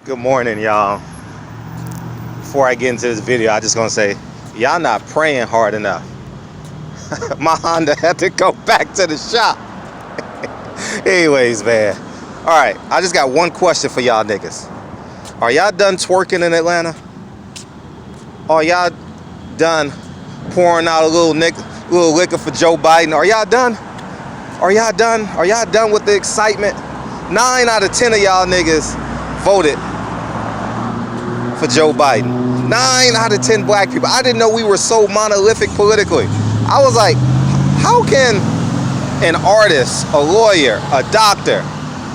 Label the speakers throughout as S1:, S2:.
S1: Good morning, y'all. Before I get into this video, I just gonna say, y'all not praying hard enough. My Honda had to go back to the shop. Anyways, man. All right, I just got one question for y'all niggas. Are y'all done twerking in Atlanta? Are y'all done pouring out a little liquor for Joe Biden? Are y'all done? Are y'all done? Are y'all done with the excitement? 9 out of 10 of y'all niggas voted for Joe Biden. 9 out of 10 black people. I didn't know we were so monolithic politically. I was like, how can an artist, a lawyer, a doctor,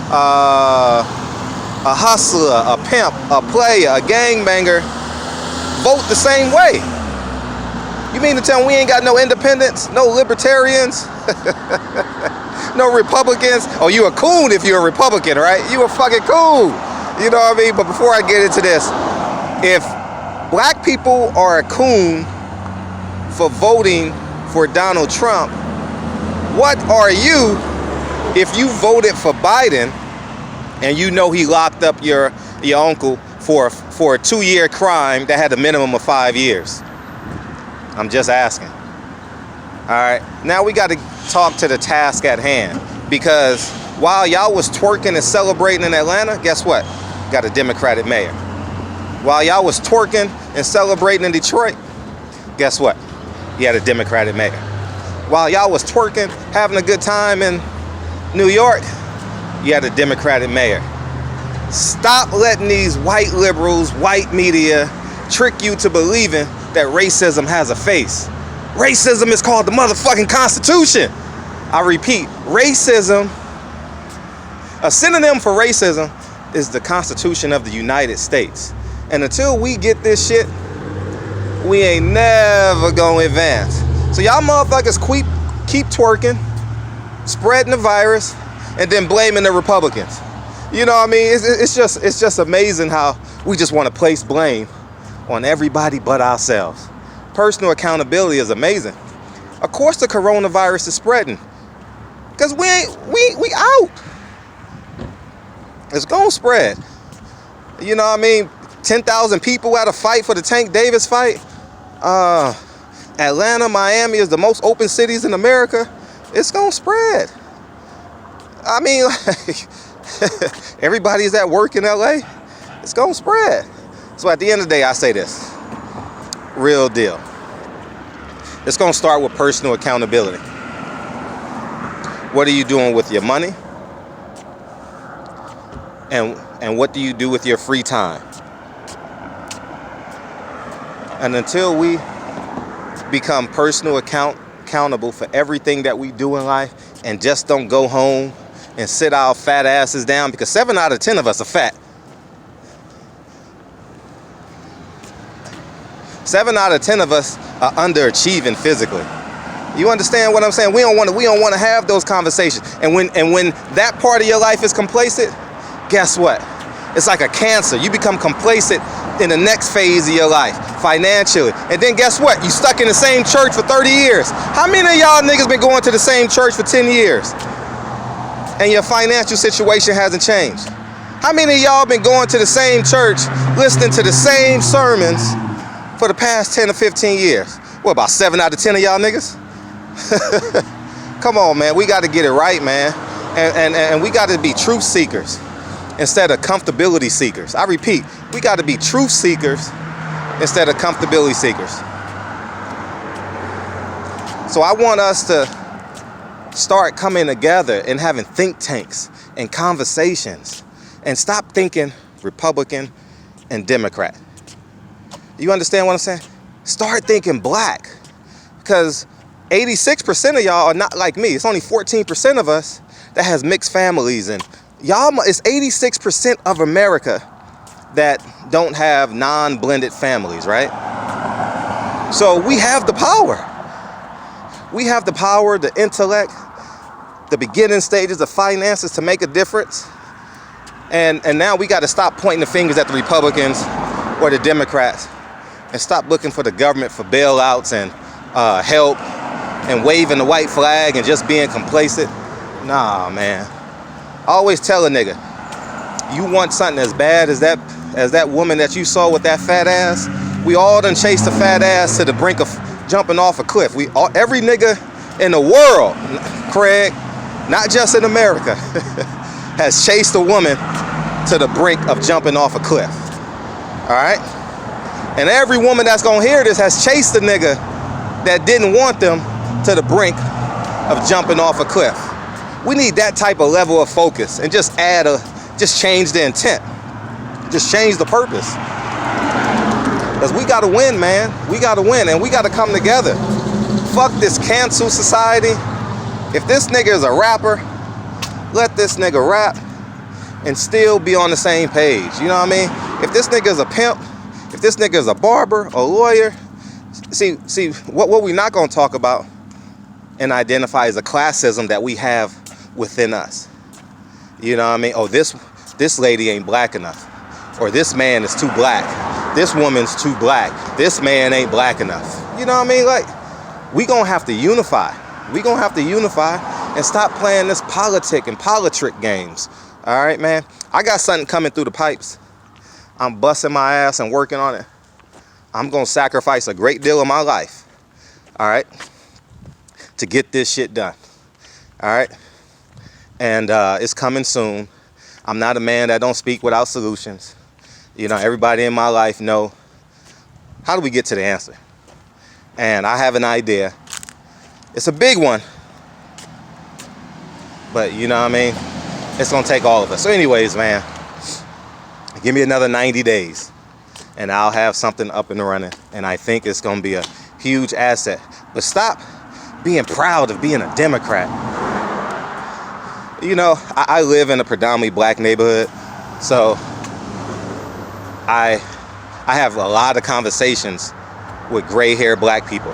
S1: a hustler, a pimp, a player, a gangbanger vote the same way? You mean to tell me we ain't got no independents, no libertarians, no Republicans? Oh, you a coon if you're a Republican, right? You a fucking coon. You know what I mean? But before I get into this, if black people are a coon for voting for Donald Trump, what are you if you voted for Biden and you know he locked up your uncle for a 2-year crime that had a minimum of 5 years? I'm just asking. All right, now we got to talk to the task at hand, because while y'all was twerking and celebrating in Atlanta, guess what? Got a Democratic mayor. While y'all was twerking and celebrating in Detroit, guess what? You had a Democratic mayor. While y'all was twerking, having a good time in New York, you had a Democratic mayor. Stop letting these white liberals, white media trick you to believing that racism has a face. Racism is called the motherfucking Constitution. I repeat, racism, a synonym for racism is the Constitution of the United States. And until we get this shit, we ain't never gonna advance. So y'all motherfuckers keep twerking, spreading the virus, and then blaming the Republicans. You know what I mean? It's just amazing how we just want to place blame on everybody but ourselves. Personal accountability is amazing. Of course the coronavirus is spreading, because we out. It's gonna spread. You know what I mean? 10,000 people at a fight for the Tank Davis fight. Atlanta, Miami is the most open cities in America. It's gonna spread. I mean, everybody's at work in LA. It's gonna spread. So at the end of the day, I say this. Real deal. It's gonna start with personal accountability. What are you doing with your money? And what do you do with your free time? And until we become accountable for everything that we do in life, and just don't go home and sit our fat asses down, because 7 out of 10 of us are fat. 7 out of 10 of us are underachieving physically. You understand what I'm saying? We don't want to have those conversations. And when that part of your life is complacent, guess what? It's like a cancer. You become complacent in the next phase of your life, financially. And then guess what? You stuck in the same church for 30 years. How many of y'all niggas been going to the same church for 10 years? And your financial situation hasn't changed? How many of y'all been going to the same church, listening to the same sermons for the past 10 or 15 years? What, about 7 out of 10 of y'all niggas? Come on, man. We got to get it right, man. And we got to be truth seekers instead of comfortability seekers. I repeat, we got to be truth seekers instead of comfortability seekers. So I want us to start coming together and having think tanks and conversations, and stop thinking Republican and Democrat. You understand what I'm saying? Start thinking black, because 86% of y'all are not like me. It's only 14% of us that has mixed families, and y'all, it's 86% of America that don't have non-blended families, right? So we have the power. We have the power, the intellect, the beginning stages of finances to make a difference. And now we got to stop pointing the fingers at the Republicans or the Democrats, and stop looking for the government for bailouts and help, and waving the white flag and just being complacent. Nah, man. I always tell a nigga, You want something as bad as that woman that you saw with that fat ass? We all done chased the fat ass to the brink of jumping off a cliff. Every nigga in the world, Craig, not just in America, has chased a woman to the brink of jumping off a cliff. All right? And every woman that's gonna hear this has chased a nigga that didn't want them to the brink of jumping off a cliff. We need that type of level of focus and just change the intent. Just change the purpose. Because we gotta win, man. We gotta win, and we gotta come together. Fuck this cancel society. If this nigga is a rapper, let this nigga rap and still be on the same page. You know what I mean? If this nigga is a pimp, if this nigga is a barber, a lawyer, see what we're not gonna talk about and identify as a classism that we have within us. You know what I mean? Oh, this lady ain't black enough. Or this man is too black. This woman's too black. This man ain't black enough. You know what I mean? Like, we gonna have to unify. We gonna have to unify and stop playing this politic games. All right, man? I got something coming through the pipes. I'm busting my ass and working on it. I'm gonna sacrifice a great deal of my life, all right, to get this shit done, all right? And it's coming soon. I'm not a man that don't speak without solutions. You know, everybody in my life know, how do we get to the answer? And I have an idea. It's a big one, but you know what I mean? It's gonna take all of us. So anyways, man, give me another 90 days and I'll have something up and running. And I think it's gonna be a huge asset. But stop being proud of being a Democrat. You know, I live in a predominantly black neighborhood, so I have a lot of conversations with gray-haired black people.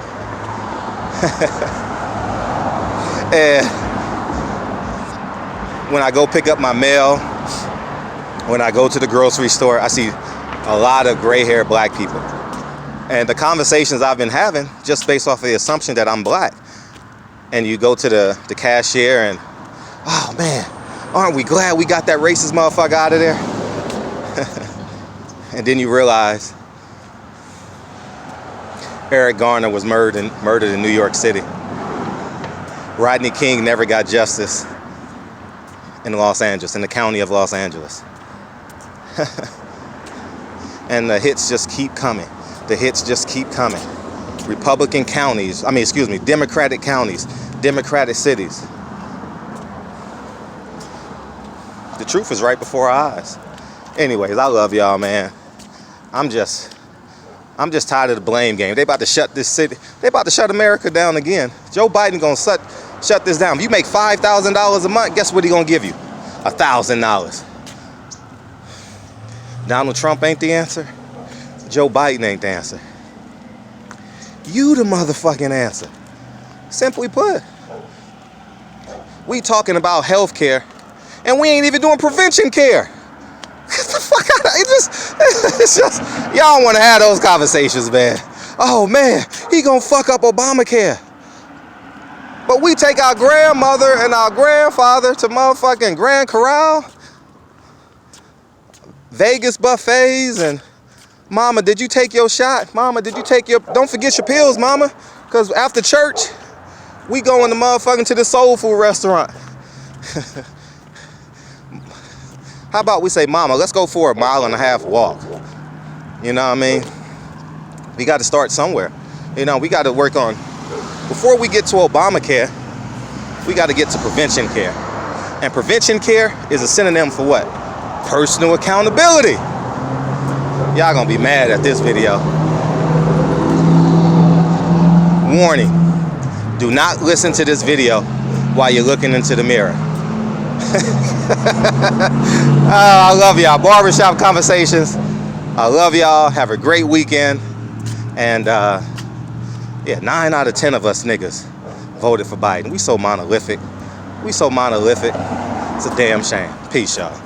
S1: And when I go pick up my mail, when I go to the grocery store, I see a lot of gray-haired black people. And the conversations I've been having, just based off of the assumption that I'm black, and you go to the cashier and, oh man, aren't we glad we got that racist motherfucker out of there? And then you realize Eric Garner was murdered in New York City. Rodney King never got justice in Los Angeles, in the county of Los Angeles. And the hits just keep coming. The hits just keep coming. Democratic counties, Democratic cities. The truth is right before our eyes. Anyways, I love y'all, man. I'm just tired of the blame game. They about to shut this city. They about to shut America down again. Joe Biden gonna shut this down. If you make $5,000 a month, guess what he gonna give you? $1,000. Donald Trump ain't the answer. Joe Biden ain't the answer. You the motherfucking answer. Simply put. We talking about health care, and we ain't even doing prevention care. Get the fuck out of it's just, y'all don't want to have those conversations, man. Oh, man, he gonna fuck up Obamacare. But we take our grandmother and our grandfather to motherfucking Grand Corral, Vegas buffets, and mama, did you take your shot? Mama, did you take don't forget your pills, mama. Because after church, we going to motherfucking to the soul food restaurant. How about we say, mama, let's go for a 1.5 mile walk. You know what I mean? We got to start somewhere. You know, we got to work on, before we get to Obamacare, we got to get to prevention care. And prevention care is a synonym for what? Personal accountability. Y'all gonna be mad at this video. Warning, do not listen to this video while you're looking into the mirror. I love y'all. Barbershop Conversations. I love y'all. Have a great weekend. And yeah, 9 out of 10 of us niggas voted for Biden. We so monolithic. It's a damn shame. Peace, y'all.